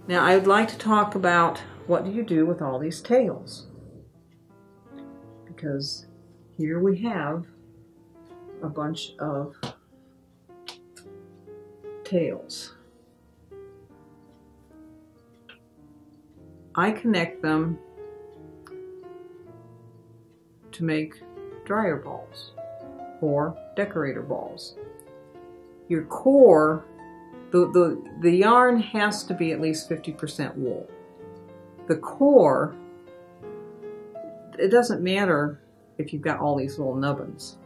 Now I would like to talk about what do you do with all these tails, because here we have a bunch of tails. I connect them to make dryer balls or decorator balls. Your core, the yarn has to be at least 50% wool. The core, it doesn't matter if you've got all these little nubbins.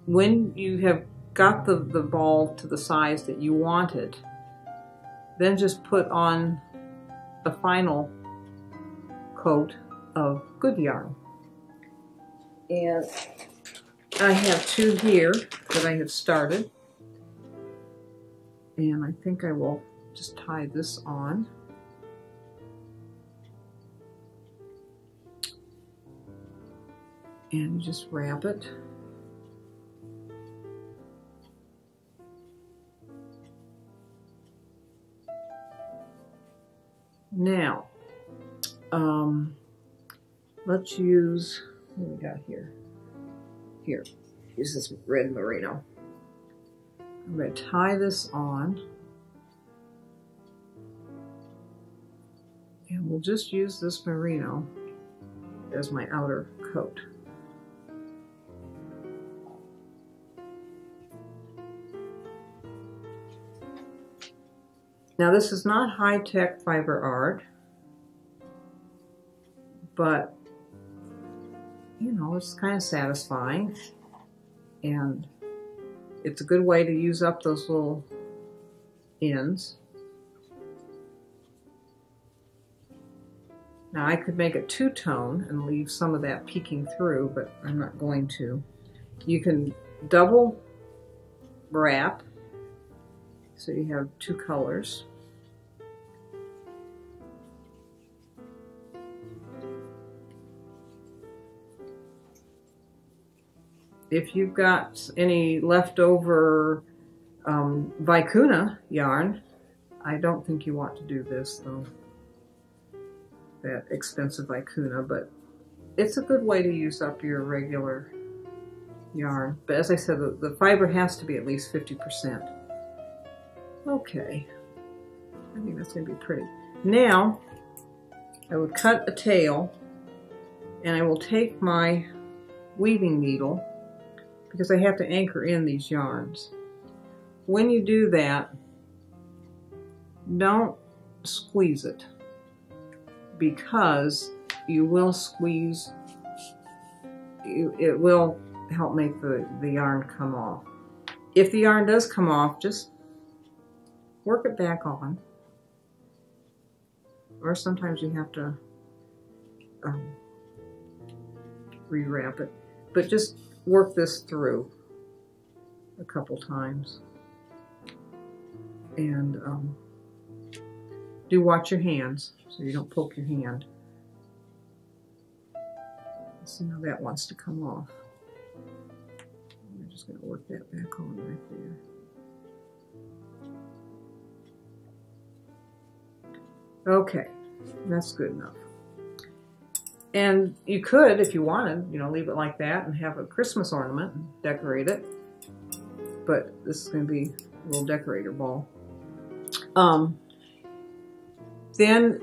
When you have got the ball to the size that you wanted, then just put on the final coat of good yarn. And I have two here that I have started, and I think I will just tie this on. And just wrap it. Now, let's use, what do we got here? Here, use this red merino. I'm going to tie this on. And we'll just use this merino as my outer coat. Now this is not high-tech fiber art, but you know, it's kind of satisfying, and it's a good way to use up those little ends. Now I could make it two-tone and leave some of that peeking through, but I'm not going to. You can double wrap, so you have two colors. If you've got any leftover vicuna yarn, I don't think you want to do this though, that expensive vicuna, but it's a good way to use up your regular yarn. But as I said, the fiber has to be at least 50%. Okay, I think that's going to be pretty. Now, I would cut a tail, and I will take my weaving needle, because I have to anchor in these yarns. When you do that, don't squeeze it, because you will squeeze, it will help make the yarn come off. If the yarn does come off, just work it back on, or sometimes you have to rewrap it, but just work this through a couple times, and do watch your hands so you don't poke your hand. Let's see how that wants to come off. We're just going to work that back on right there. Okay, that's good enough. And you could, if you wanted, you know, leave it like that and have a Christmas ornament and decorate it. But this is going to be a little decorator ball. Then,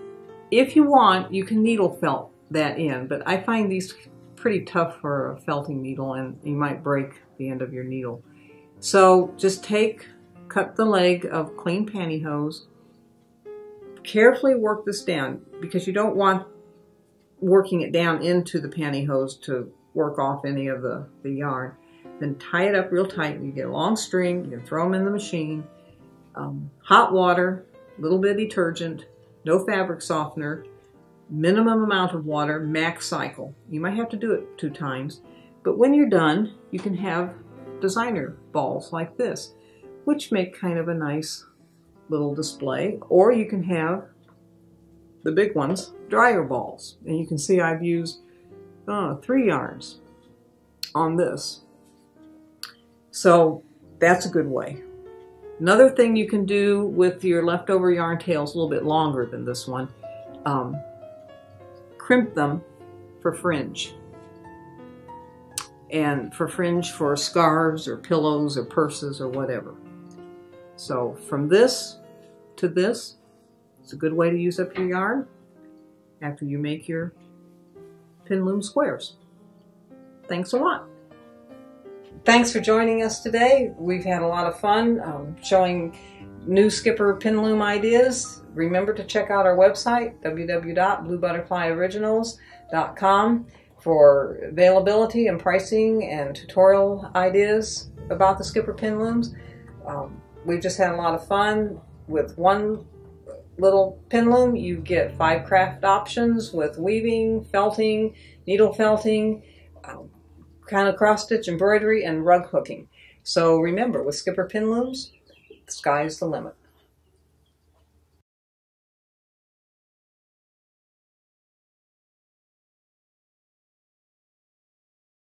if you want, you can needle felt that in. But I find these pretty tough for a felting needle, and you might break the end of your needle. So just cut the leg of clean pantyhose. Carefully work this down, because you don't want working it down into the pantyhose to work off any of the yarn. Then tie it up real tight. You get a long string, you can throw them in the machine. Hot water, a little bit of detergent, no fabric softener, minimum amount of water, max cycle. You might have to do it 2 times, but when you're done, you can have designer balls like this, which make kind of a nice little display. Or you can have the big ones, dryer balls. And you can see I've used 3 yarns on this. So that's a good way. Another thing you can do with your leftover yarn tails, a little bit longer than this one, crimp them for fringe. And for fringe for scarves or pillows or purses or whatever. So from this to this, it's a good way to use up your yarn after you make your pin loom squares. Thanks a lot. Thanks for joining us today. We've had a lot of fun showing new Skipper pin loom ideas. Remember to check out our website, www.bluebutterflyoriginals.com, for availability and pricing and tutorial ideas about the Skipper pin looms. We've just had a lot of fun. With one little pin loom, you get 5 craft options with weaving, felting, needle felting, kind of cross stitch embroidery, and rug hooking. So remember, with Skipper pin looms, the sky is the limit.